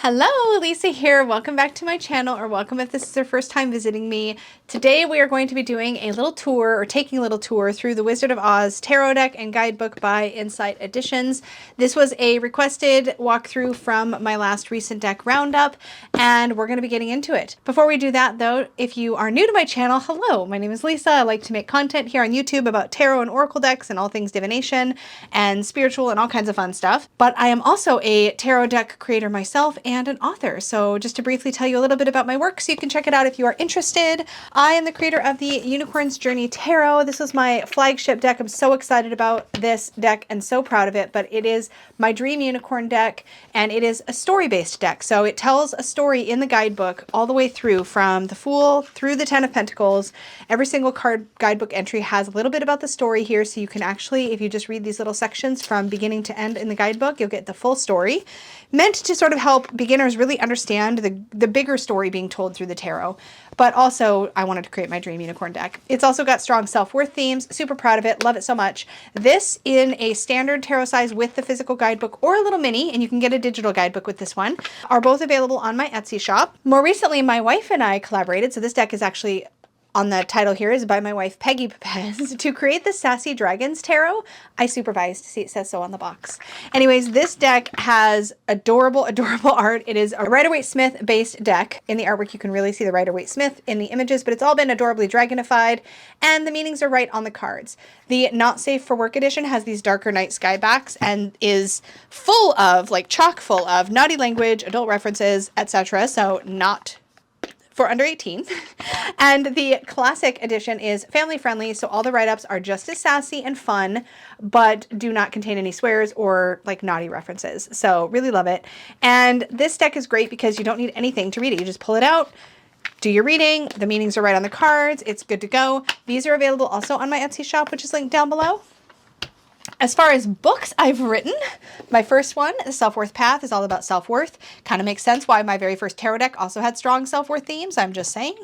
Hello, Lisa here. Welcome back to my channel, or welcome if this is your first time visiting me. Today we are going to be doing a little tour, or taking a little tour through the Wizard of Oz tarot deck and guidebook by Insight Editions. This was a requested walkthrough from my last recent deck roundup, and we're going to be getting into it. Before we do that though, if you are new to my channel, hello, my name is Lisa. I like to make content here on YouTube about tarot and oracle decks and all things divination and spiritual and all kinds of fun stuff. But I am also a tarot deck creator myself and an author. So just to briefly tell you a little bit about my work so you can check it out if you are interested. I am the creator of the Unicorn's Journey Tarot. This was my flagship deck. I'm so excited about this deck and so proud of it, but it is my dream unicorn deck, and it is a story-based deck. So it tells a story in the guidebook all the way through, from the Fool through the Ten of Pentacles. Every single card guidebook entry has a little bit about the story here, so you can actually, if you just read these little sections from beginning to end in the guidebook, you'll get the full story, meant to sort of help beginners really understand the bigger story being told through the tarot. But also, I wanted to create my dream unicorn deck. It's also got strong self-worth themes. Super proud of it. Love it so much. This in a standard tarot size with the physical guidebook, or a little mini, and you can get a digital guidebook with this one, are both available on my Etsy shop. More recently, my wife and I collaborated, so this deck is actually on the title here is by my wife, Peggy Papez, to create the Sassy Dragons Tarot. I supervised. See, it says so on the box. Anyways, this deck has adorable, adorable art. It is a Rider-Waite-Smith based deck. In the artwork, you can really see the Rider-Waite-Smith in the images, but it's all been adorably dragonified, and the meanings are right on the cards. The Not Safe for Work edition has these darker night sky backs and is full of, like chock full of, naughty language, adult references, etc. So not for under 18. And the classic edition is family friendly, so all the write-ups are just as sassy and fun, but do not contain any swears or like naughty references. So really love it. And this deck is great because you don't need anything to read it. You just pull it out, do your reading, the meanings are right on the cards, it's good to go. These are available also on my Etsy shop, which is linked down below. As far as books I've written, my first one, The Self-Worth Path, is all about self-worth. Kind of makes sense why my very first tarot deck also had strong self-worth themes, I'm just saying.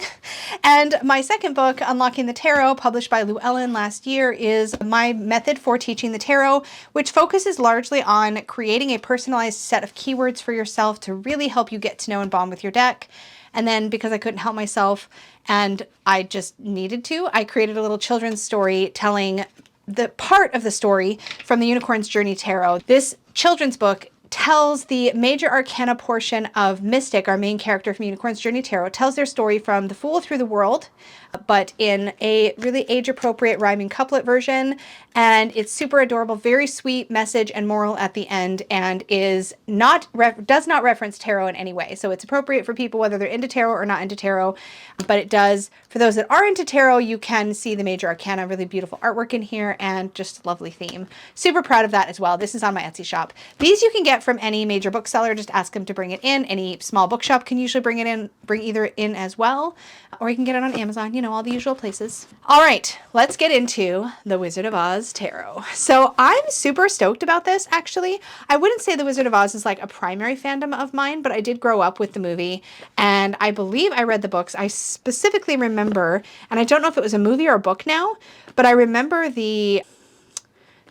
And my second book, Unlocking the Tarot, published by Llewellyn last year, is my method for teaching the tarot, which focuses largely on creating a personalized set of keywords for yourself to really help you get to know and bond with your deck. And then, because I couldn't help myself and I just needed to, I created a little children's story telling the part of the story from the Unicorn's Journey Tarot. This children's book tells the major arcana portion of Mystic, our main character from Unicorn's Journey Tarot, tells their story from the Fool through the world, but in a really age-appropriate rhyming couplet version. And it's super adorable, very sweet message and moral at the end, and does not reference tarot in any way. So it's appropriate for people whether they're into tarot or not into tarot, but it does, for those that are into tarot, you can see the major arcana, really beautiful artwork in here, and just a lovely theme. Super proud of that as well. This is on my Etsy shop. These you can get from any major bookseller, just ask them to bring it in. Any small bookshop can usually bring either in as well, or you can get it on Amazon, you know, all the usual places. All right, let's get into the Wizard of Oz Tarot. So I'm super stoked about this, actually. I wouldn't say the Wizard of Oz is like a primary fandom of mine, but I did grow up with the movie, and I believe I read the books. I specifically remember, and I don't know if it was a movie or a book now, but I remember the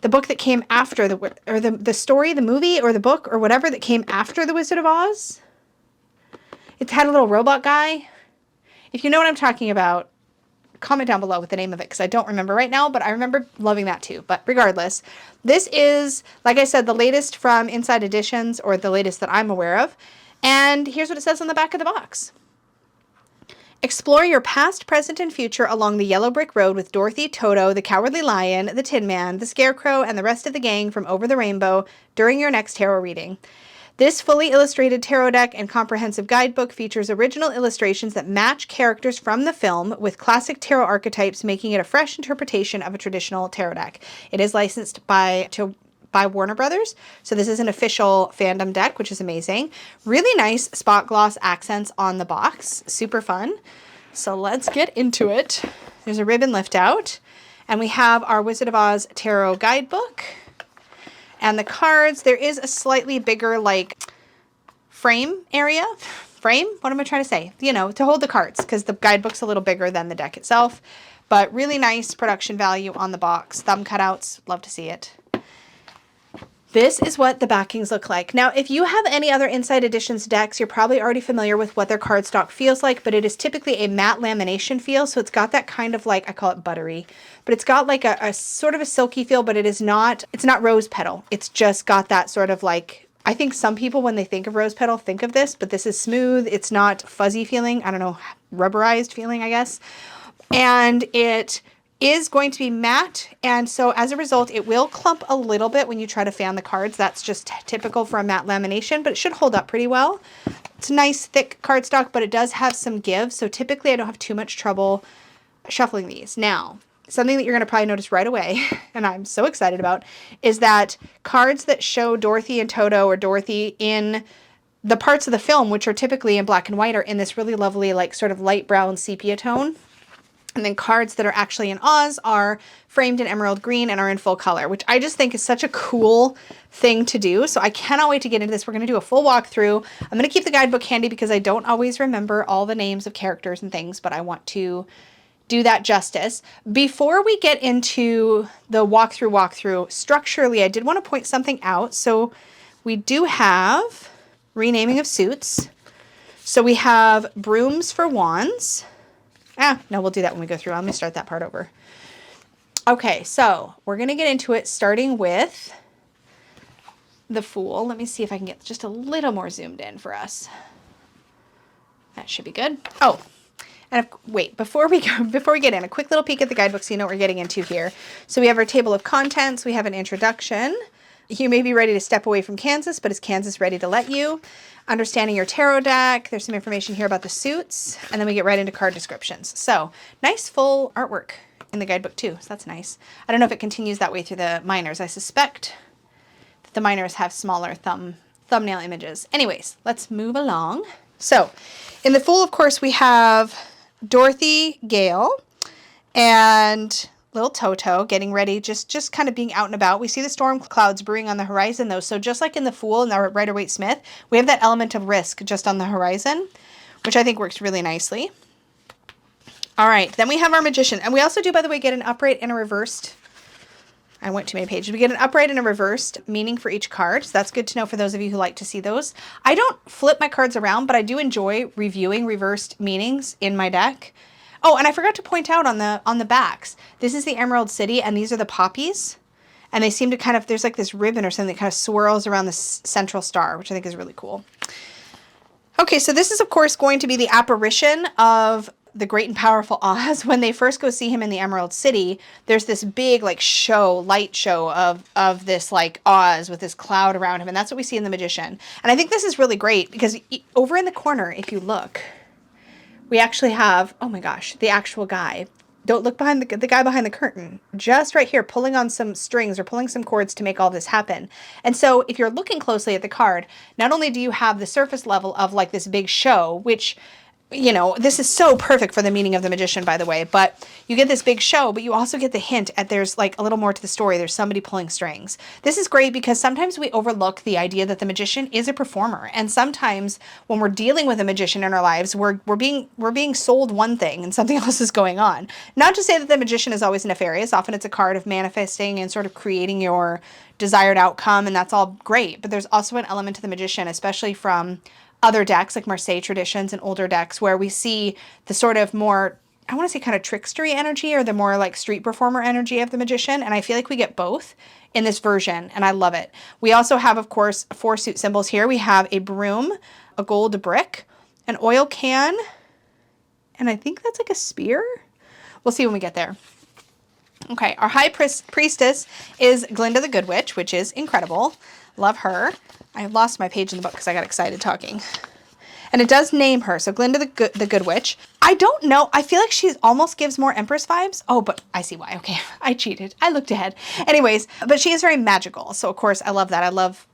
book that came after the story, the movie or the book or whatever that came after the Wizard of Oz. It had a little robot guy. If you know what I'm talking about, comment down below with the name of it, because I don't remember right now, but I remember loving that too. But regardless, this is, like I said, the latest from Inside Editions, or the latest that I'm aware of. And here's what it says on the back of the box. Explore your past, present, and future along the yellow brick road with Dorothy, Toto, the Cowardly Lion, the Tin Man, the Scarecrow, and the rest of the gang from Over the Rainbow during your next tarot reading. This fully illustrated tarot deck and comprehensive guidebook features original illustrations that match characters from the film, with classic tarot archetypes, making it a fresh interpretation of a traditional tarot deck. It is licensed by Warner Brothers, so this is an official fandom deck, which is amazing. Really nice spot gloss accents on the box. Super fun. So let's get into it. There's a ribbon lift out, and we have our Wizard of Oz Tarot guidebook. And the cards, there is a slightly bigger, like, frame area. Frame? What am I trying to say? You know, to hold the cards, because the guidebook's a little bigger than the deck itself. But really nice production value on the box. Thumb cutouts. Love to see it. This is what the backings look like. Now, if you have any other Inside Editions decks, you're probably already familiar with what their cardstock feels like, but it is typically a matte lamination feel. So it's got that kind of like, I call it buttery, but it's got like a sort of a silky feel, but it's not rose petal. It's just got that sort of like, I think some people when they think of rose petal think of this, but this is smooth. It's not fuzzy feeling. I don't know, rubberized feeling, I guess. And it is going to be matte, and so as a result it will clump a little bit when you try to fan the cards. That's just typical for a matte lamination, but it should hold up pretty well. It's a nice thick cardstock, but it does have some give, so typically I don't have too much trouble shuffling these. Now, something that you're going to probably notice right away, and I'm so excited about, is that cards that show Dorothy and Toto or Dorothy in the parts of the film, which are typically in black and white, are in this really lovely like sort of light brown sepia tone. And then cards that are actually in Oz are framed in emerald green and are in full color, which I just think is such a cool thing to do. So I cannot wait to get into this. We're going to do a full walkthrough. I'm going to keep the guidebook handy because I don't always remember all the names of characters and things, but I want to do that justice. Before we get into the walkthrough, structurally, I did want to point something out. So we do have renaming of suits. So we have brooms for wands. No, we'll do that when we go through. Let me start that part over. Okay, so we're going to get into it starting with the Fool. Let me see if I can get just a little more zoomed in for us. That should be good. Oh, and wait, before we get in, a quick little peek at the guidebook so you know what we're getting into here. So we have our table of contents. We have an introduction. You may be ready to step away from Kansas, but is Kansas ready to let you? Understanding your tarot deck. There's some information here about the suits, and then we get right into card descriptions. So nice full artwork in the guidebook too, so that's nice. I don't know if it continues that way through the minors. I suspect that the minors have smaller thumbnail images. Anyways, let's move along. So in the Fool, of course, we have Dorothy Gale and little Toto getting ready, just kind of being out and about. We see the storm clouds brewing on the horizon though. So just like in the Fool and the Rider-Waite-Smith, we have that element of risk just on the horizon, which I think works really nicely. All right, then we have our Magician. And we also do, by the way, get an upright and a reversed. I went too many pages. We get an upright and a reversed meaning for each card. So that's good to know for those of you who like to see those. I don't flip my cards around, but I do enjoy reviewing reversed meanings in my deck. Oh, and I forgot to point out on the backs, this is the Emerald City, and these are the poppies. And they seem to kind of, there's like this ribbon or something that kind of swirls around the central star, which I think is really cool. Okay, so this is, of course, going to be the apparition of the great and powerful Oz. When they first go see him in the Emerald City, there's this big like light show of this like Oz with this cloud around him. And that's what we see in the Magician. And I think this is really great because over in the corner, if you look, we actually have, oh my gosh, the actual guy. Don't look behind the guy behind the curtain, just right here, pulling on some strings or pulling some cords to make all this happen. And so if you're looking closely at the card, not only do you have the surface level of like this big show, which, you know, this is so perfect for the meaning of the Magician, by the way, but you get this big show, but you also get the hint at there's like a little more to the story. There's somebody pulling strings. This is great because sometimes we overlook the idea that the Magician is a performer. And sometimes when we're dealing with a magician in our lives, we're being sold one thing and something else is going on. Not to say that the Magician is always nefarious. Often it's a card of manifesting and sort of creating your desired outcome, and that's all great. But there's also an element to the Magician, especially from other decks like Marseille traditions and older decks, where we see the sort of more, I want to say kind of trickstery energy or the more like street performer energy of the Magician. And I feel like we get both in this version, and I love it. We also have, of course, 4 suit symbols here. We have a broom, a gold brick, an oil can, and I think that's like a spear. We'll see when we get there. Okay, our high priestess is Glinda the Good Witch, which is incredible. Love her. I lost my page in the book because I got excited talking. And it does name her. So Glinda the Good Witch. I don't know. I feel like she almost gives more Empress vibes. Oh, but I see why. Okay, I cheated. I looked ahead. Anyways, but she is very magical. So of course, I love that. I love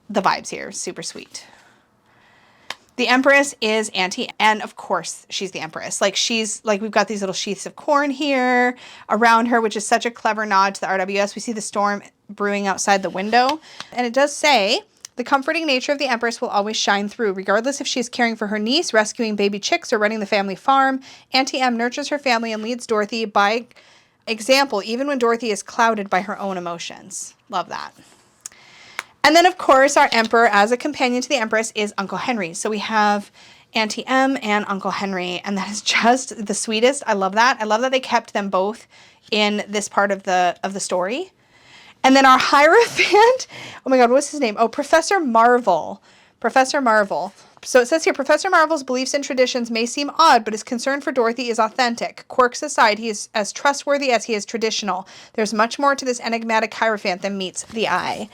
the vibes here. Super sweet. The Empress is Auntie, and of course she's the Empress. Like we've got these little sheaths of corn here around her, which is such a clever nod to the RWS. We see the storm brewing outside the window, and it does say, the comforting nature of the Empress will always shine through, regardless if she is caring for her niece, rescuing baby chicks, or running the family farm. Auntie M nurtures her family and leads Dorothy by example, even when Dorothy is clouded by her own emotions. Love that. And then, of course, our emperor as a companion to the empress is Uncle Henry. So we have Auntie M and Uncle Henry, and that is just the sweetest. I love that. I love that they kept them both in this part of the story. And then our Hierophant, oh my God, what's his name? Oh, Professor Marvel. Professor Marvel. So it says here, Professor Marvel's beliefs and traditions may seem odd, but his concern for Dorothy is authentic. Quirks aside, he is as trustworthy as he is traditional. There's much more to this enigmatic Hierophant than meets the eye.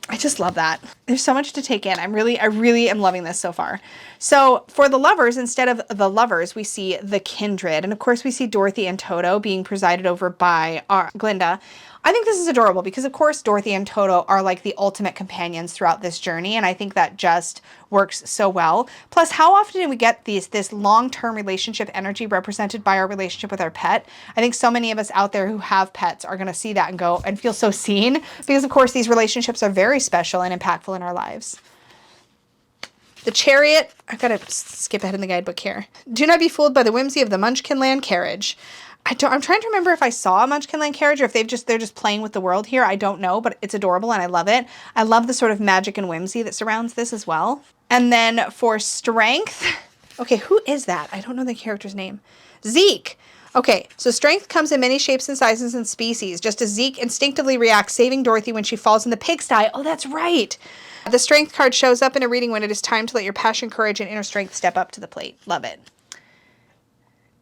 I just love that. There's so much to take in. I really am loving this so far. So for the lovers, instead of the lovers, we see the kindred. And of course we see Dorothy and Toto being presided over by Glinda. I think this is adorable because of course Dorothy and Toto are like the ultimate companions throughout this journey. And I think that just works so well. Plus, how often do we get this long-term relationship energy represented by our relationship with our pet? I think so many of us out there who have pets are going to see that and go and feel so seen because of course these relationships are very special and impactful in our lives. The Chariot, I've got to skip ahead in the guidebook here. Do not be fooled by the whimsy of the Munchkinland carriage. I'm trying to remember if I saw a Munchkinland carriage or if they're just playing with the world here. I don't know, but it's adorable and I love it. I love the sort of magic and whimsy that surrounds this as well. And then for strength, okay, who is that? I don't know the character's name. Zeke. Okay, so strength comes in many shapes and sizes and species, just as Zeke instinctively reacts, saving Dorothy when she falls in the pigsty. Oh, that's right. The strength card shows up in a reading when it is time to let your passion, courage, and inner strength step up to the plate. Love it.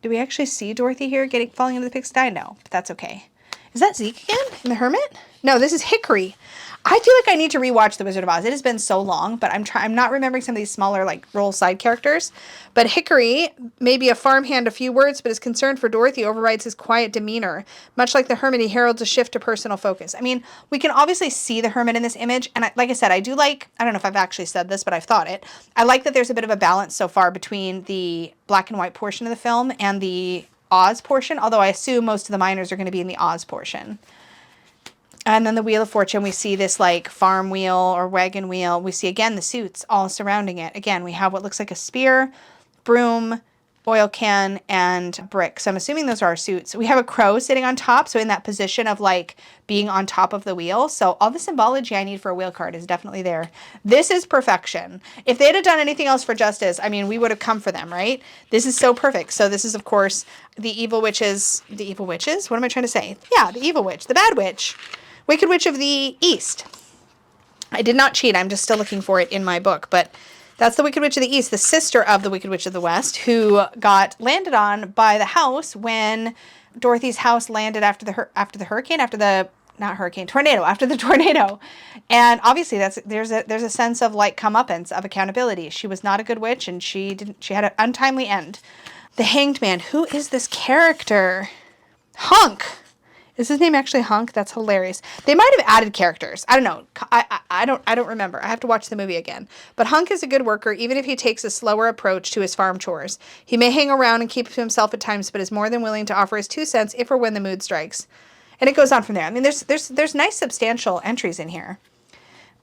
Do we actually see Dorothy here falling into the pigsty? No, but that's okay. Is that Zeke again in the Hermit? No, this is Hickory. I feel like I need to rewatch The Wizard of Oz. It has been so long, but I'm not remembering some of these smaller like role side characters. But Hickory may be a farmhand a few words, but his concern for Dorothy overrides his quiet demeanor. Much like the Hermit, he heralds a shift to personal focus. I mean, we can obviously see the Hermit in this image. And like I said, I don't know if I've actually said this, but I've thought it. I like that there's a bit of a balance so far between the black and white portion of the film and the Oz portion, although I assume most of the minors are going to be in the Oz portion. And then the Wheel of Fortune, we see this like farm wheel or wagon wheel. We see again the suits all surrounding it. Again, we have what looks like a spear, broom, oil can, and brick. So I'm assuming those are our suits. We have a crow sitting on top, so in that position of like being on top of the wheel. So all the symbology I need for a wheel card is definitely there. This is perfection. If they'd have done anything else for justice, I mean, we would have come for them, right? This is so perfect. So this is, of course, the evil witches. The evil witches? What am I trying to say? Yeah, the evil witch, the bad witch. Wicked Witch of the East. I did not cheat. I'm just still looking for it in my book. But that's the Wicked Witch of the East, the sister of the Wicked Witch of the West, who got landed on by the house when Dorothy's house landed after the tornado. And obviously there's a sense of like comeuppance, of accountability. She was not a good witch and she had an untimely end. The Hanged Man. Who is this character? Hunk. Is his name actually Hunk? That's hilarious. They might have added characters. I don't know. I don't remember. I have to watch the movie again. But Hunk is a good worker, even if he takes a slower approach to his farm chores. He may hang around and keep to himself at times, but is more than willing to offer his 2 cents if or when the mood strikes. And it goes on from there. I mean, there's nice substantial entries in here.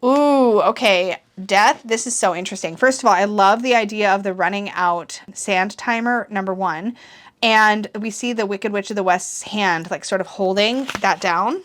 Ooh, okay. Death. This is so interesting. First of all, I love the idea of the running out sand timer, number 1. And we see the Wicked Witch of the West's hand, like sort of holding that down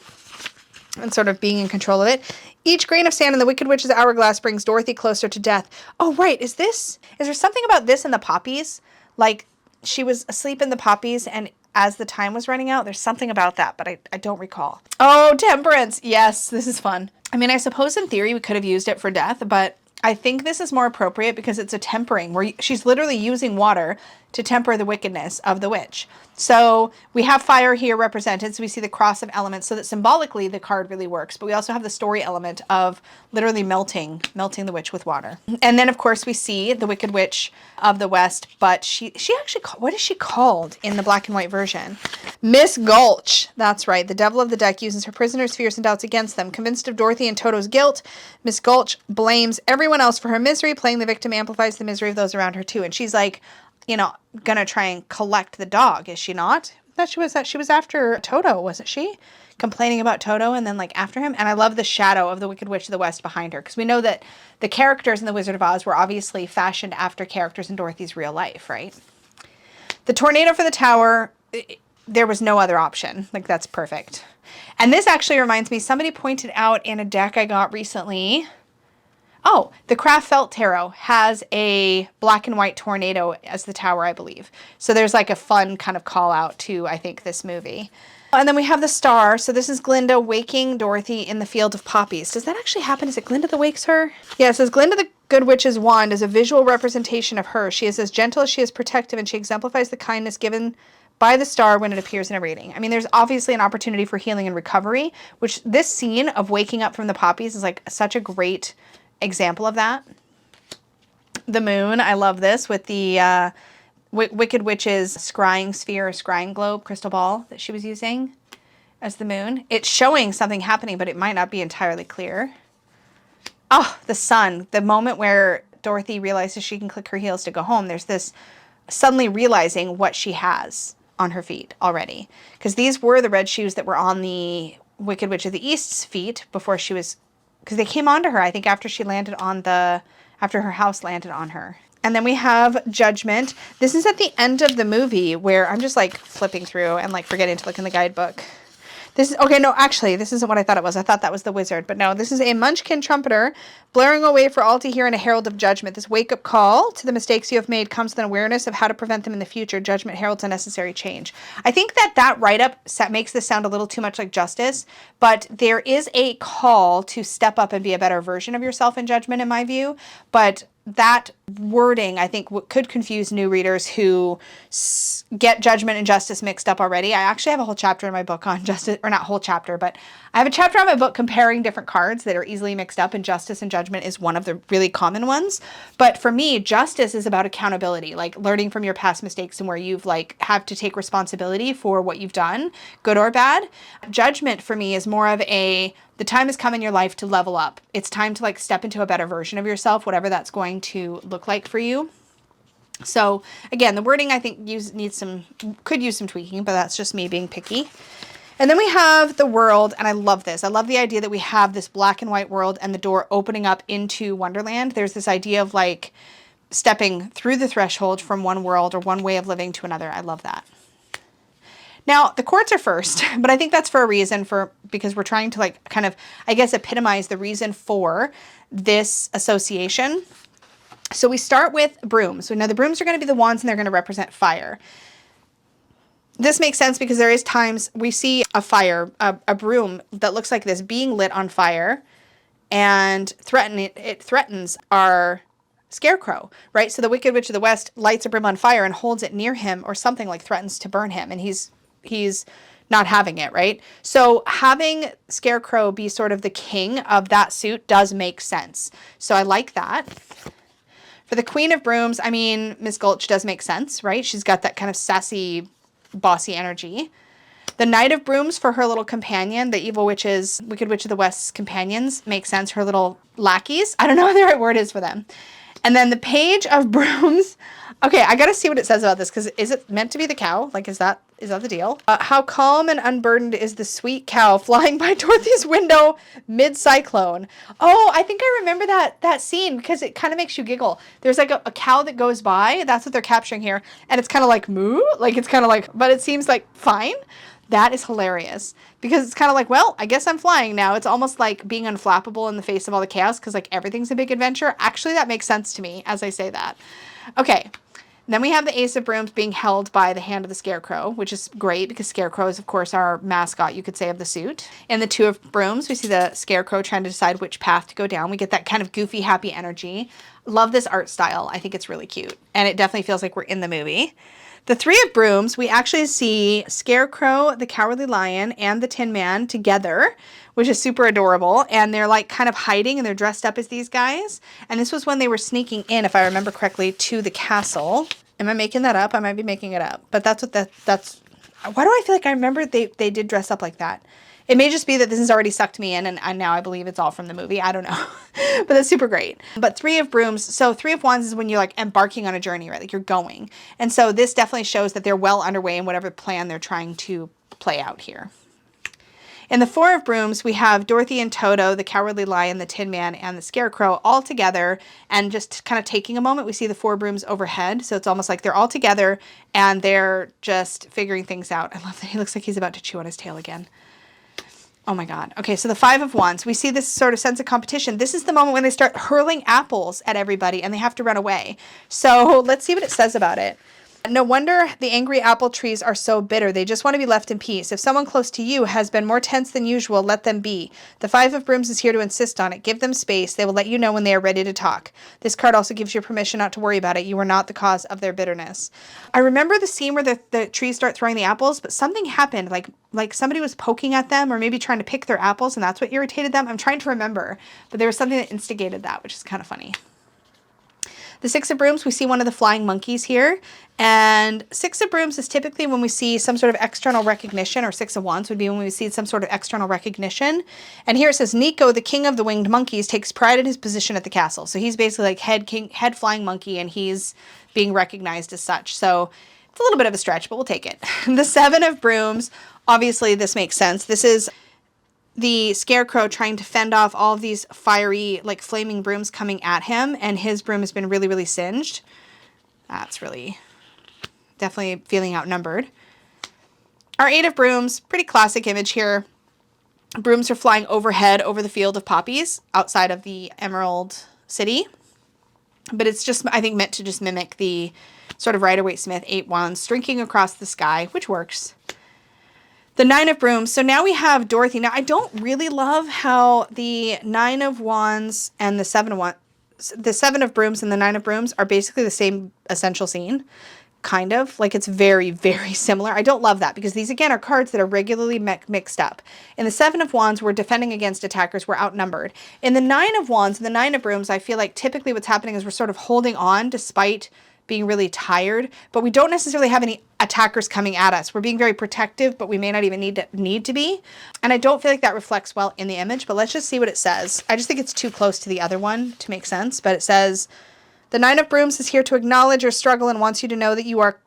and sort of being in control of it. Each grain of sand in the Wicked Witch's hourglass brings Dorothy closer to death. Oh, right. Is there something about this in the poppies? Like she was asleep in the poppies and as the time was running out, there's something about that, but I don't recall. Oh, temperance. Yes, this is fun. I mean, I suppose in theory we could have used it for death, but I think this is more appropriate because it's a tempering where she's literally using water to temper the wickedness of the witch. So we have fire here represented. So we see the cross of elements so that symbolically the card really works. But we also have the story element of literally melting the witch with water. And then of course we see the Wicked Witch of the West, but she actually, what is she called in the black and white version? Miss Gulch. That's right. The devil of the deck uses her prisoners' fears and doubts against them. Convinced of Dorothy and Toto's guilt, Miss Gulch blames everyone else for her misery. Playing the victim amplifies the misery of those around her too. And she's like, you know, gonna try and collect the dog, is she not? She was after Toto, wasn't she? Complaining about Toto and then like after him. And I love the shadow of the Wicked Witch of the West behind her because we know that the characters in The Wizard of Oz were obviously fashioned after characters in Dorothy's real life, right? The tornado for the tower. there was no other option. Like, that's perfect. And this actually reminds me, somebody pointed out in a deck I got recently. Oh, the Craft Felt Tarot has a black and white tornado as the tower, I believe. So there's like a fun kind of call out to, I think, this movie. And then we have the star. So this is Glinda waking Dorothy in the field of poppies. Does that actually happen? Is it Glinda that wakes her? Yeah, it says Glinda the Good Witch's wand is a visual representation of her. She is as gentle as she is protective, and she exemplifies the kindness given by the star when it appears in a reading. I mean, there's obviously an opportunity for healing and recovery, which this scene of waking up from the poppies is like such a great example of that. The moon, I love this with the Wicked Witch's scrying sphere or scrying globe crystal ball that she was using as the moon. It's showing something happening, but it might not be entirely clear. Oh, the sun, the moment where Dorothy realizes she can click her heels to go home. There's this suddenly realizing what she has on her feet already. Because these were the red shoes that were on the Wicked Witch of the East's feet before she was, because they came onto her, I think, after she landed on after her house landed on her. And then we have Judgment. This is at the end of the movie where I'm just like flipping through and like forgetting to look in the guidebook. This is, okay, no, actually, this isn't what I thought it was. I thought that was the wizard, but no, this is a Munchkin trumpeter blaring away for all to hear in a herald of judgment. This wake-up call to the mistakes you have made comes with an awareness of how to prevent them in the future. Judgment heralds a necessary change. I think that write-up makes this sound a little too much like Justice, but there is a call to step up and be a better version of yourself in Judgment, in my view, but that wording, I think, could confuse new readers who get Judgment and Justice mixed up already. I actually have a whole chapter in my book on Justice, or not whole chapter, but I have a chapter on my book comparing different cards that are easily mixed up, and Justice and Judgment is one of the really common ones. But for me, Justice is about accountability, like learning from your past mistakes and where you've like have to take responsibility for what you've done, good or bad. Judgment for me is more of the time has come in your life to level up. It's time to like step into a better version of yourself, whatever that's going to look like for you. So again, the wording I think could use some tweaking, but that's just me being picky. And then we have the world, and I love this. I love the idea that we have this black and white world and the door opening up into Wonderland. There's this idea of like stepping through the threshold from one world or one way of living to another. I love that. Now, the courts are first, but I think that's for a reason, because we're trying to like kind of, I guess, epitomize the reason for this association. So we start with brooms. So now the brooms are going to be the wands and they're going to represent fire. This makes sense because there is times we see a fire, a broom that looks like this being lit on fire, and it threatens our scarecrow, right? So the Wicked Witch of the West lights a broom on fire and holds it near him, or something like threatens to burn him, and he's not having it, right? So having Scarecrow be sort of the king of that suit does make sense. So I like that. For the Queen of Brooms, I mean, Miss Gulch does make sense, right? She's got that kind of sassy, bossy energy. The Knight of Brooms for her little companion, the Wicked Witch of the West's companions, makes sense. Her little lackeys. I don't know what the right word is for them. And then the Page of Brooms. Okay, I gotta see what it says about this, because is it meant to be the cow? Like, is that the deal? How calm and unburdened is the sweet cow flying by Dorothy's window mid-cyclone. Oh, I think I remember that scene, because it kind of makes you giggle. There's like a cow that goes by. That's what they're capturing here. And it's kind of like moo. Like, it's kind of like, but it seems like fine. That is hilarious, because it's kind of like, well, I guess I'm flying now. It's almost like being unflappable in the face of all the chaos, because like everything's a big adventure. Actually, that makes sense to me as I say that. Okay. Then we have the Ace of Brooms being held by the hand of the Scarecrow, which is great because Scarecrow is, of course, our mascot, you could say, of the suit. In the Two of Brooms, we see the Scarecrow trying to decide which path to go down. We get that kind of goofy, happy energy. Love this art style. I think it's really cute. And it definitely feels like we're in the movie. The Three of Brooms, we actually see Scarecrow, the Cowardly Lion, and the Tin Man together, which is super adorable. And they're like kind of hiding, and they're dressed up as these guys. And this was when they were sneaking in, if I remember correctly, to the castle. Am I making that up? I might be making it up. But that's what that's... Why do I feel like I remember they did dress up like that? It may just be that this has already sucked me in, and now I believe it's all from the movie. I don't know. But that's super great. But Three of Brooms, so Three of Wands is when you're like embarking on a journey, right? Like you're going. And so this definitely shows that they're well underway in whatever plan they're trying to play out here. In the Four of Brooms, we have Dorothy and Toto, the Cowardly Lion, the Tin Man, and the Scarecrow all together, and just kind of taking a moment, we see the Four Brooms overhead, so it's almost like they're all together, and they're just figuring things out. I love that he looks like he's about to chew on his tail again. Oh my God. Okay, so the Five of Wands, we see this sort of sense of competition. This is the moment when they start hurling apples at everybody and they have to run away. So let's see what it says about it. No wonder the angry apple trees are so bitter. They just want to be left in peace. If someone close to you has been more tense than usual, let them be. The Five of Brooms is here to insist on it. Give them space. They will let you know when they are ready to talk. This card also gives you permission not to worry about it. You are not the cause of their bitterness. I remember the scene where the trees start throwing the apples, but something happened. Like somebody was poking at them or maybe trying to pick their apples, and that's what irritated them. I'm trying to remember, but there was something that instigated that, which is kind of funny. The Six of Brooms, we see one of the flying monkeys here. And Six of Brooms is typically when we see some sort of external recognition, or Six of Wands would be when we see some sort of external recognition. And here it says, Nico, the king of the winged monkeys, takes pride in his position at the castle. So he's basically like head flying monkey, and he's being recognized as such. So it's a little bit of a stretch, but we'll take it. The Seven of Brooms, obviously this makes sense. This is the Scarecrow trying to fend off all of these fiery, like flaming brooms coming at him, and his broom has been really, really singed. That's really definitely feeling outnumbered. Our Eight of Brooms, pretty classic image here. Brooms are flying overhead over the field of poppies outside of the Emerald City. But it's just, I think, meant to just mimic the sort of Rider-Waite-Smith 8 wands streaking across the sky, which works. The Nine of Brooms. So now we have Dorothy. Now, I don't really love how the Nine of Wands and the Seven of Brooms and the Nine of Brooms are basically the same essential scene. Kind of. Like, it's very, very similar. I don't love that because these, again, are cards that are regularly mixed up. In the Seven of Wands, we're defending against attackers. We're outnumbered. In the Nine of Wands and the Nine of Brooms, I feel like typically what's happening is we're sort of holding on despite being really tired, but we don't necessarily have any attackers coming at us. We're being very protective, but we may not even need to be. And I don't feel like that reflects well in the image, but let's just see what it says. I just think it's too close to the other one to make sense, but it says, the Nine of Brooms is here to acknowledge your struggle and wants you to know that you are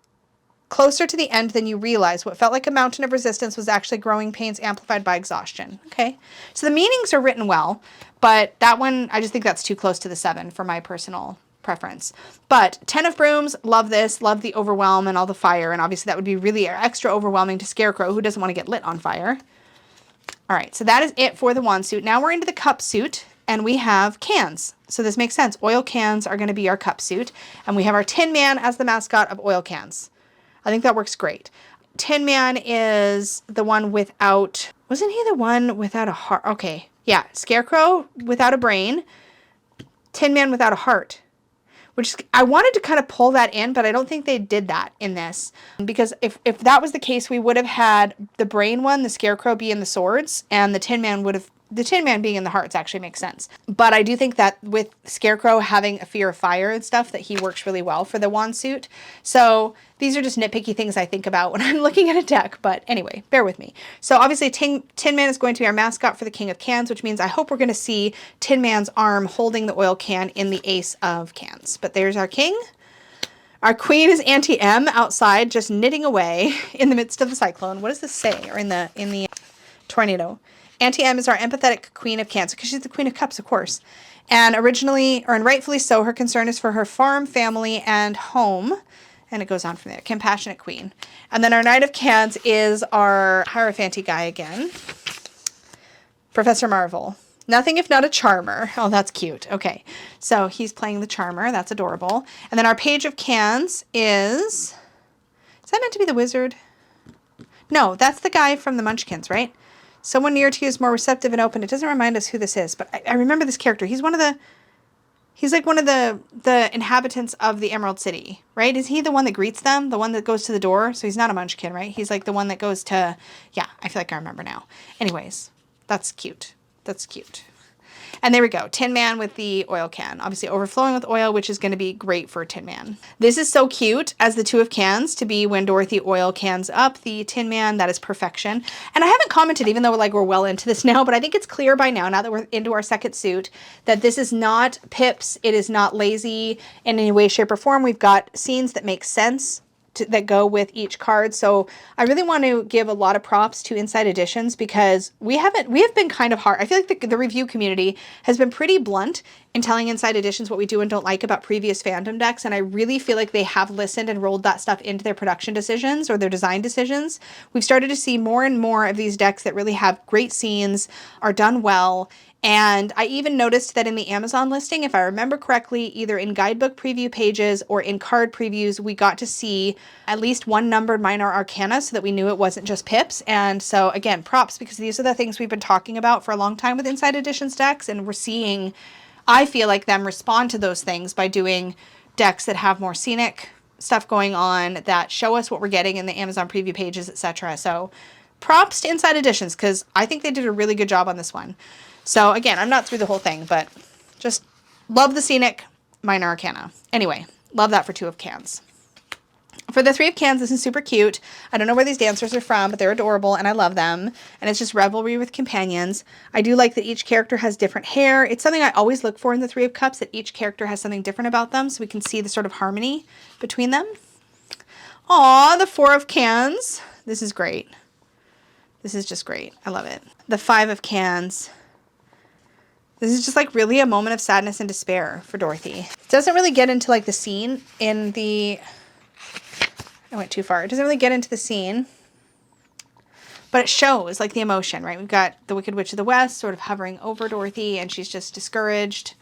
closer to the end than you realize. What felt like a mountain of resistance was actually growing pains amplified by exhaustion. Okay, so the meanings are written well, but that one, I just think that's too close to the Seven for my personal preference. But 10 of Brooms, love this, love the overwhelm and all the fire, and obviously that would be really extra overwhelming to Scarecrow, who doesn't want to get lit on fire. All right, so that is it for the wand suit. Now we're into the cup suit, and we have cans. So this makes sense. Oil cans are going to be our cup suit, and we have our Tin Man as the mascot of oil cans. I think that works great. Tin Man is the one without, wasn't he the one without a heart? Okay, yeah, Scarecrow without a brain, Tin Man without a heart. Which I wanted to kind of pull that in, but I don't think they did that in this. Because if that was the case, we would have had the brain one, the Scarecrow, be in the swords, and the Tin Man would have, the Tin Man being in the hearts actually makes sense. But I do think that with Scarecrow having a fear of fire and stuff, that he works really well for the wand suit. So these are just nitpicky things I think about when I'm looking at a deck. But anyway, bear with me. So obviously Tin Man is going to be our mascot for the King of Cans, which means I hope we're going to see Tin Man's arm holding the oil can in the Ace of Cans. But there's our king. Our queen is Auntie M outside, just knitting away in the midst of the cyclone. What does this say? Or in the tornado. Auntie M is our empathetic queen of Cans, because she's the queen of cups, of course. And originally, or and rightfully so, her concern is for her farm, family, and home. And it goes on from there. Compassionate queen. And then our Knight of Cans is our Hierophant guy again. Professor Marvel. Nothing if not a charmer. Oh, that's cute. Okay. So he's playing the charmer. That's adorable. And then our Page of Cans is that meant to be the wizard? No, that's the guy from the Munchkins, right? Someone near to you is more receptive and open. It doesn't remind us who this is, but I remember this character. He's like one of the inhabitants of the Emerald City, right? Is he the one that greets them? The one that goes to the door? So he's not a Munchkin, right? He's like the one that goes to, yeah, I feel like I remember now. Anyways, that's cute. That's cute. And there we go. Tin Man with the oil can. Obviously overflowing with oil, which is going to be great for Tin Man. This is so cute as the Two of Cans to be when Dorothy oil cans up the Tin Man. That is perfection. And I haven't commented, even though we're well into this now, but I think it's clear by now that we're into our second suit, that this is not Pips. It is not lazy in any way, shape, or form. We've got scenes that make sense. that go with each card. So I really want to give a lot of props to Inside Editions because we have been kind of hard. I feel like the review community has been pretty blunt in telling Inside Editions what we do and don't like about previous fandom decks. And I really feel like they have listened and rolled that stuff into their production decisions or their design decisions. We've started to see more and more of these decks that really have great scenes, are done well. And I even noticed that in the Amazon listing, if I remember correctly, either in guidebook preview pages or in card previews, we got to see at least one numbered minor arcana so that we knew it wasn't just pips. And so again, props, because these are the things we've been talking about for a long time with Inside Editions decks. And we're seeing, I feel like, them respond to those things by doing decks that have more scenic stuff going on, that show us what we're getting in the Amazon preview pages, etc. So props to Inside Editions, because I think they did a really good job on this one. So again, I'm not through the whole thing, but just love the scenic minor arcana. Anyway, love that for 2 of cans. For the 3 of cans, this is super cute. I don't know where these dancers are from, but they're adorable and I love them. And it's just revelry with companions. I do like that each character has different hair. It's something I always look for in the 3 of cups, that each character has something different about them so we can see the sort of harmony between them. Aw, the 4 of cans. This is great. This is just great. I love it. The 5 of cans. This is just like really a moment of sadness and despair for Dorothy. It doesn't really get into like the scene in the... I went too far. It doesn't really get into the scene, but it shows like the emotion, right? We've got the Wicked Witch of the West sort of hovering over Dorothy and she's just discouraged.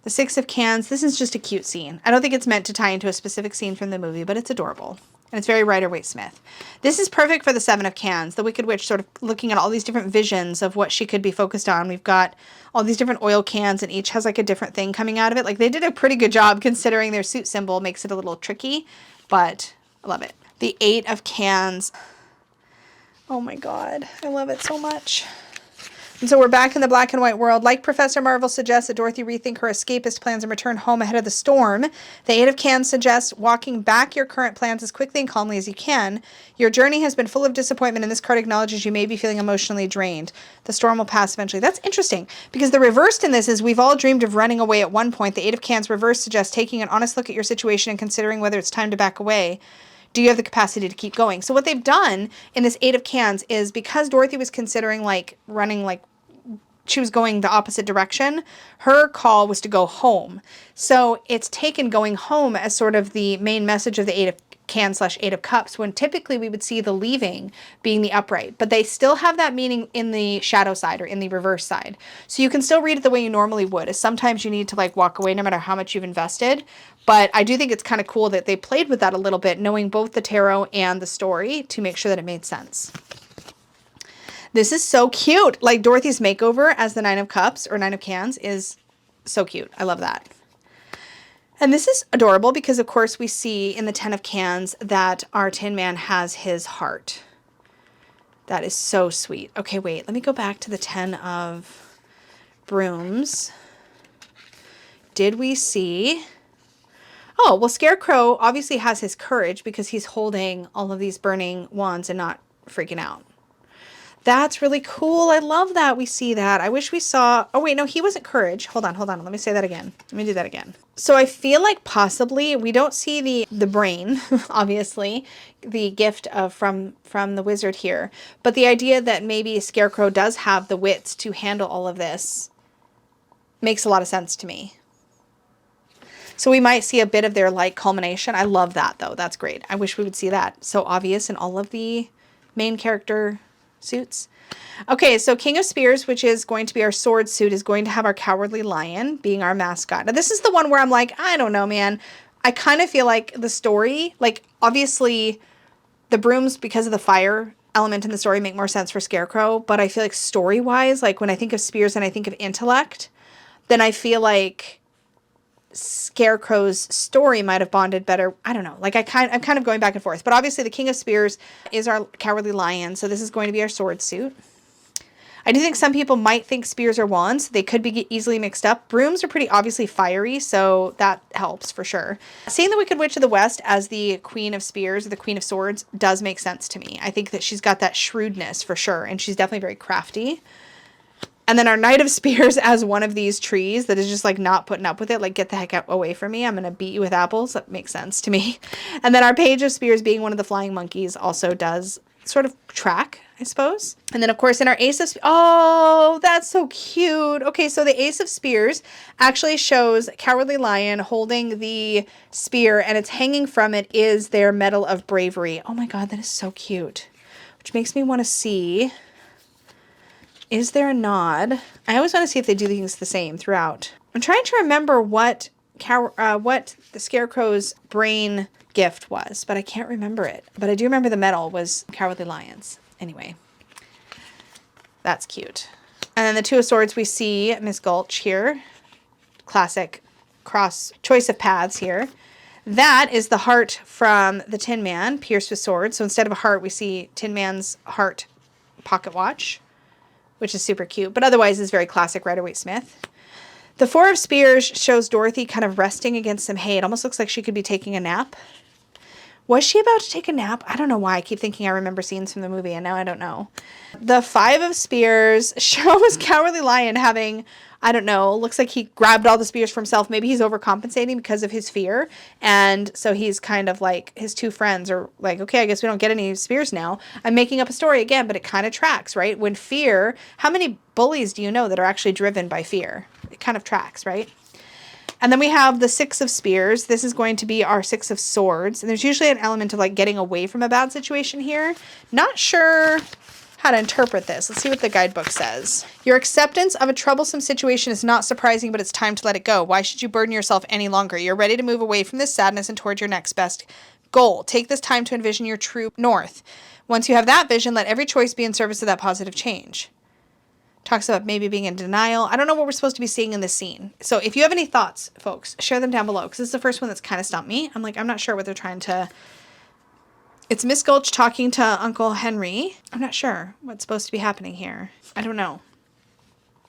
The 6 of cans. This is just a cute scene. I don't think it's meant to tie into a specific scene from the movie, but it's adorable. And it's very Rider-Waite-Smith. This is perfect for the 7 of cans. The Wicked Witch sort of looking at all these different visions of what she could be focused on. We've got all these different oil cans and each has like a different thing coming out of it. Like they did a pretty good job considering their suit symbol makes it a little tricky, but I love it. The 8 of cans. Oh my God. I love it so much. And so we're back in the black and white world. Like Professor Marvel suggests that Dorothy rethink her escapist plans and return home ahead of the storm. The 8 of cans suggests walking back your current plans as quickly and calmly as you can. Your journey has been full of disappointment, and this card acknowledges you may be feeling emotionally drained. The storm will pass eventually. That's interesting, because the reversed in this is we've all dreamed of running away at one point. The 8 of cans reverse suggests taking an honest look at your situation and considering whether it's time to back away. Do you have the capacity to keep going? So what they've done in this 8 of cans is, because Dorothy was considering like running, like she was going the opposite direction, her call was to go home. So it's taken going home as sort of the main message of the 8 of cans / 8 of cups, when typically we would see the leaving being the upright, but they still have that meaning in the shadow side or in the reverse side. So you can still read it the way you normally would, as sometimes you need to like walk away no matter how much you've invested. But I do think it's kind of cool that they played with that a little bit, knowing both the tarot and the story to make sure that it made sense. This is so cute. Like Dorothy's makeover as the 9 of cups or 9 of cans is so cute. I love that. And this is adorable because, of course, we see in the 10 of cans that our Tin Man has his heart. That is so sweet. Okay, wait. Let me go back to the 10 of brooms. Did we see... Oh, well, Scarecrow obviously has his courage because he's holding all of these burning wands and not freaking out. That's really cool. I love that we see that. I wish we saw... Oh, wait, no, he wasn't courage. Hold on. Let me say that again. Let me do that again. So I feel like possibly we don't see the brain, obviously, the gift of from the wizard here. But the idea that maybe Scarecrow does have the wits to handle all of this makes a lot of sense to me. So we might see a bit of their like culmination. I love that, though. That's great. I wish we would see that. So obvious in all of the main character suits. Okay, so King of Spears, which is going to be our sword suit, is going to have our Cowardly Lion being our mascot. Now, this is the one where I'm like, I don't know, man. I kind of feel like the story, like, obviously, the brooms, because of the fire element in the story, make more sense for Scarecrow, but I feel like story-wise, like, when I think of Spears and I think of intellect, then I feel like Scarecrow's story might have bonded better. I don't know. Like I'm kind of going back and forth. But obviously the King of Spears is our Cowardly Lion. So this is going to be our sword suit. I do think some people might think spears are wands. They could be easily mixed up. Brooms are pretty obviously fiery, so that helps for sure. Seeing the Wicked Witch of the West as the Queen of Spears or the Queen of Swords does make sense to me. I think that she's got that shrewdness for sure. And she's definitely very crafty. And then our Knight of Spears as one of these trees that is just like not putting up with it. Like, get the heck away from me. I'm going to beat you with apples. That makes sense to me. And then our Page of Spears being one of the flying monkeys also does sort of track, I suppose. And then of course in our Ace of, oh, that's so cute. Okay, so the Ace of Spears actually shows Cowardly Lion holding the spear, and it's hanging from it is their Medal of Bravery. Oh my God, that is so cute. Which makes me want to see, is there a nod? I always want to see if they do things the same throughout. I'm trying to remember what the Scarecrow's brain gift was, but I can't remember it. But I do remember the medal was Cowardly Lion's. Anyway, that's cute. And then the Two of Swords, we see Miss Gulch here. Classic cross choice of paths here. That is the heart from the Tin Man, pierced with swords. So instead of a heart, we see Tin Man's heart pocket watch, which is super cute. But otherwise is very classic Rider-Waite-Smith. The Four of Spears shows Dorothy kind of resting against some hay. It almost looks like she could be taking a nap. Was she about to take a nap? I don't know why. I keep thinking I remember scenes from the movie, and now I don't know. The Five of Spears shows Cowardly Lion having, I don't know, looks like he grabbed all the spears for himself. Maybe he's overcompensating because of his fear. And so he's kind of like, his two friends are like, okay, I guess we don't get any spears now. I'm making up a story again, but it kind of tracks, right? When fear, how many bullies do you know that are actually driven by fear? It kind of tracks, right? And then we have the Six of Spears. This is going to be our Six of Swords. And there's usually an element of like getting away from a bad situation here. Not sure how to interpret this. Let's see what the guidebook says. Your acceptance of a troublesome situation is not surprising, but it's time to let it go. Why should you burden yourself any longer? You're ready to move away from this sadness and toward your next best goal. Take this time to envision your true north. Once you have that vision, let every choice be in service of that positive change. Talks about maybe being in denial. I don't know what we're supposed to be seeing in this scene. So if you have any thoughts, folks, share them down below. Because this is the first one that's kind of stumped me. I'm like, I'm not sure what they're trying to... It's Miss Gulch talking to Uncle Henry. I'm not sure what's supposed to be happening here. I don't know.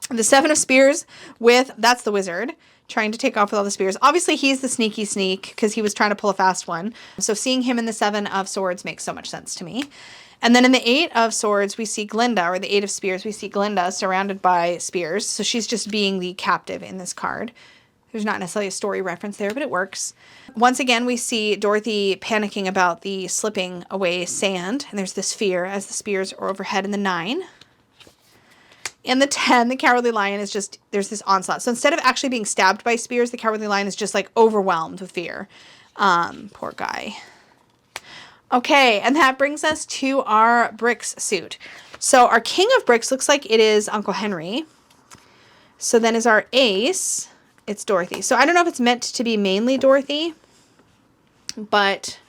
The Seven of Spears with... That's the wizard trying to take off with all the spears. Obviously, he's the sneaky sneak because he was trying to pull a fast one. So seeing him in the Seven of Swords makes so much sense to me. And then in the Eight of Swords, we see Glinda, or the Eight of Spears, we see Glinda surrounded by spears. So she's just being the captive in this card. There's not necessarily a story reference there, but it works. Once again, we see Dorothy panicking about the slipping away sand. And there's this fear as the spears are overhead in the 9. In the 10, the Cowardly Lion is just, there's this onslaught. So instead of actually being stabbed by spears, the Cowardly Lion is just like overwhelmed with fear. Poor guy. Okay, and that brings us to our Bricks suit. So our King of Bricks looks like it is Uncle Henry. So then is our Ace, it's Dorothy. So I don't know if it's meant to be mainly Dorothy, but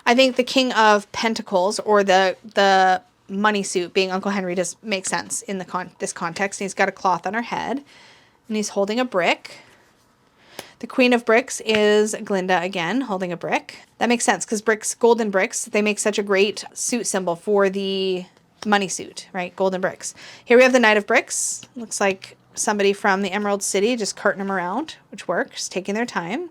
I think the King of Pentacles or the money suit being Uncle Henry does make sense in this context. And he's got a cloth on her head, and he's holding a brick. The Queen of Bricks is Glinda again, holding a brick. That makes sense because bricks, golden bricks, they make such a great suit symbol for the money suit, right? Golden bricks. Here we have the Knight of Bricks. Looks like somebody from the Emerald City just carting them around, which works, taking their time.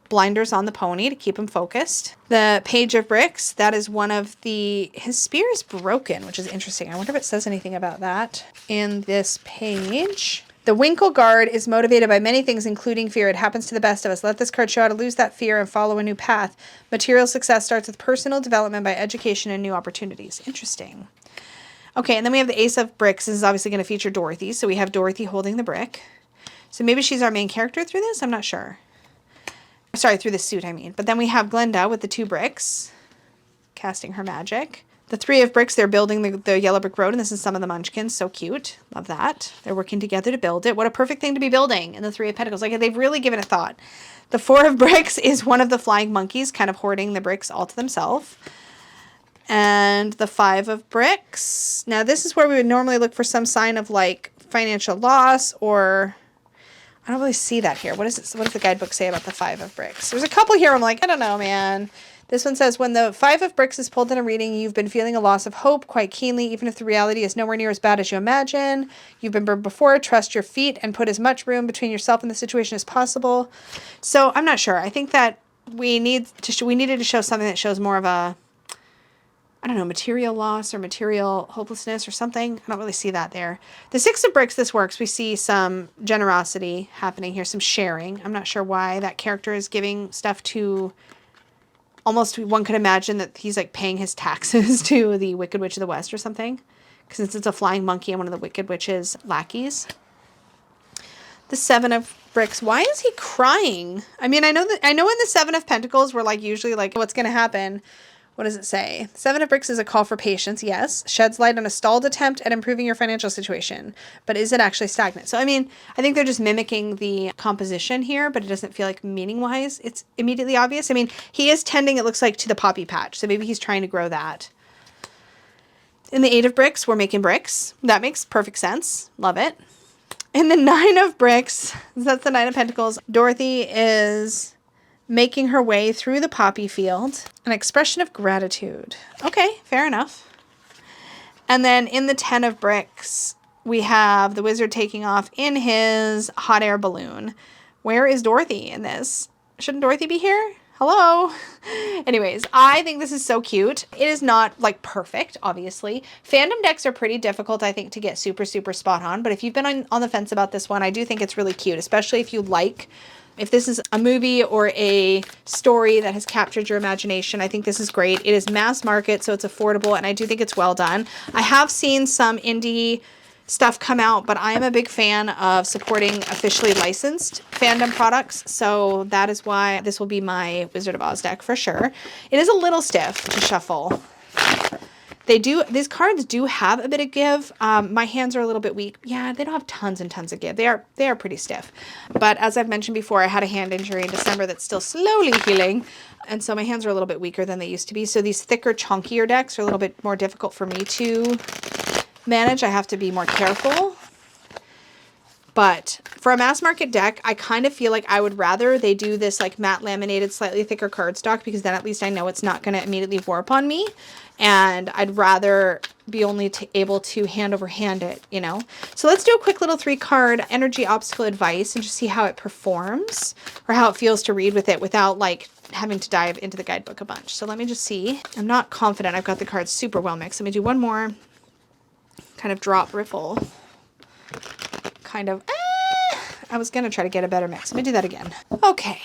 Blinders on the pony to keep him focused. The Page of Bricks, that is one of his spear is broken, which is interesting. I wonder if it says anything about that in this page. The Winkle Guard is motivated by many things, including fear. It happens to the best of us. Let this card show how to lose that fear and follow a new path. Material success starts with personal development by education and new opportunities. Interesting. Okay, and then we have the Ace of Bricks. This is obviously going to feature Dorothy. So we have Dorothy holding the brick. So maybe she's our main character through this? I'm not sure. Sorry, through the suit, I mean. But then we have Glinda with the 2 bricks, casting her magic. The 3 of Bricks, they're building the yellow brick road, and this is some of the Munchkins. So cute. Love that. They're working together to build it. What a perfect thing to be building in the 3 of Pentacles. Like, they've really given it thought. The 4 of Bricks is one of the flying monkeys, kind of hoarding the bricks all to themselves. And the 5 of Bricks. Now, this is where we would normally look for some sign of, like, financial loss or... I don't really see that here. What does the guidebook say about the 5 of Bricks? There's a couple here I'm like, I don't know, man. This one says, when the 5 of Bricks is pulled in a reading, you've been feeling a loss of hope quite keenly, even if the reality is nowhere near as bad as you imagine. You've been burned before. Trust your feet and put as much room between yourself and the situation as possible. So I'm not sure. I think that we needed to show something that shows more of a don't know, material loss or material hopelessness or something. I don't really see that there. The 6 of bricks, this works. We see some generosity happening here, some sharing. I'm not sure why that character is giving stuff to, almost one could imagine that he's like paying his taxes to the Wicked Witch of the West or something. Because it's a flying monkey and one of the Wicked Witch's lackeys. The 7 of bricks. Why is he crying? I mean, I know in the 7 of Pentacles, we're like usually like, what's going to happen? What does it say? 7 of bricks is a call for patience. Yes. Sheds light on a stalled attempt at improving your financial situation. But is it actually stagnant? So, I mean, I think they're just mimicking the composition here, but it doesn't feel like meaning-wise it's immediately obvious. I mean, he is tending, it looks like, to the poppy patch. So maybe he's trying to grow that. In the 8 of bricks, we're making bricks. That makes perfect sense. Love it. In the 9 of bricks, that's the 9 of Pentacles, Dorothy is making her way through the poppy field. An expression of gratitude. Okay, fair enough. And then in the 10 of bricks, we have the wizard taking off in his hot air balloon. Where is Dorothy in this? Shouldn't Dorothy be here? Hello. Anyways, I think this is so cute. It is not like perfect, obviously. Fandom decks are pretty difficult, I think, to get super, super spot on. But if you've been on the fence about this one, I do think it's really cute, especially if you like, if this is a movie or a story that has captured your imagination. I think this is great. It is mass market, so it's affordable, and I do think it's well done. I have seen some indie stuff come out, but I am a big fan of supporting officially licensed fandom products, so that is why this will be my Wizard of Oz deck for sure. It is a little stiff to shuffle. These cards do have a bit of give. My hands are a little bit weak. Yeah, they don't have tons and tons of give. They are pretty stiff. But as I've mentioned before, I had a hand injury in December that's still slowly healing, and so my hands are a little bit weaker than they used to be. So these thicker, chunkier decks are a little bit more difficult for me to manage. I have to be more careful. But for a mass market deck, I kind of feel like I would rather they do this like matte laminated, slightly thicker cardstock, because then at least I know it's not going to immediately warp on me. And I'd rather be only able to hand over hand it, you know. So let's do a quick little 3-card energy obstacle advice and just see how it performs, or how it feels to read with it without like having to dive into the guidebook a bunch. So let me just see. I'm not confident I've got the cards super well mixed. Let me do one more kind of drop ripple. Kind of, I was going to try to get a better mix. Let me do that again. Okay,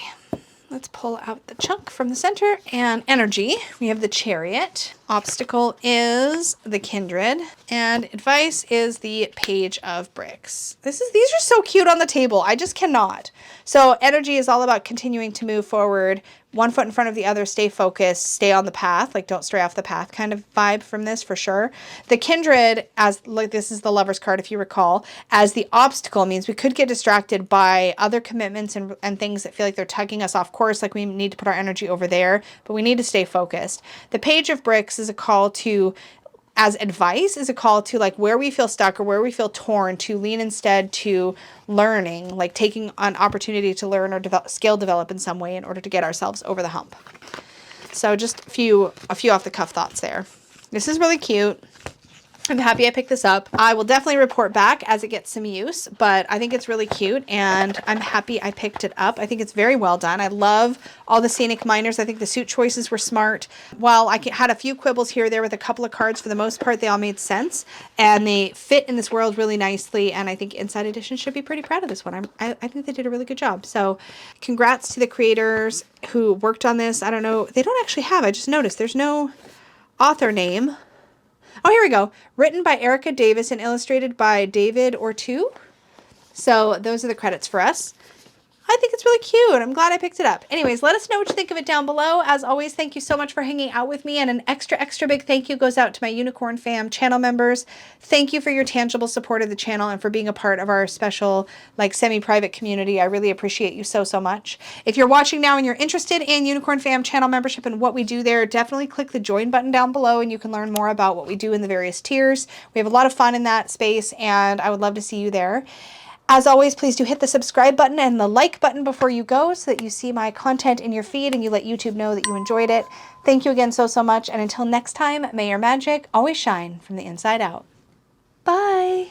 let's pull out the chunk from the center. And energy, we have the Chariot. Obstacle is the Kindred. And advice is the Page of Bricks. These are so cute on the table. I just cannot. So energy is all about continuing to move forward, one foot in front of the other, stay focused, stay on the path, like don't stray off the path kind of vibe from this for sure. The Kindred, as like this is the Lover's card if you recall, as the obstacle means we could get distracted by other commitments and things that feel like they're tugging us off course, like we need to put our energy over there, but we need to stay focused. The Page of Bricks is a call to, as advice, is a call to like where we feel stuck or where we feel torn, to lean instead to learning, like taking an opportunity to learn or skill develop in some way in order to get ourselves over the hump. So just a few off the cuff thoughts there. This is really cute. I'm happy I picked this up. I will definitely report back as it gets some use, but I think it's really cute and I'm happy I picked it up. I think it's very well done. I love all the scenic minors. I think the suit choices were smart. While I had a few quibbles here or there with a couple of cards, for the most part, they all made sense and they fit in this world really nicely. And I think Inside Edition should be pretty proud of this one. I think they did a really good job. So congrats to the creators who worked on this. I don't know. They don't actually have, I just noticed there's no author name. Oh, here we go. Written by Erica Davis and illustrated by David Ortu. So those are the credits for us. I think it's really cute. I'm glad I picked it up. Anyways, let us know what you think of it down below. As always, thank you so much for hanging out with me. And an extra, extra big thank you goes out to my Unicorn Fam channel members. Thank you for your tangible support of the channel and for being a part of our special, like, semi-private community. I really appreciate you so, so much. If you're watching now and you're interested in Unicorn Fam channel membership and what we do there, definitely click the join button down below and you can learn more about what we do in the various tiers. We have a lot of fun in that space and I would love to see you there. As always, please do hit the subscribe button and the like button before you go so that you see my content in your feed and you let YouTube know that you enjoyed it. Thank you again so, so much. And until next time, may your magic always shine from the inside out. Bye.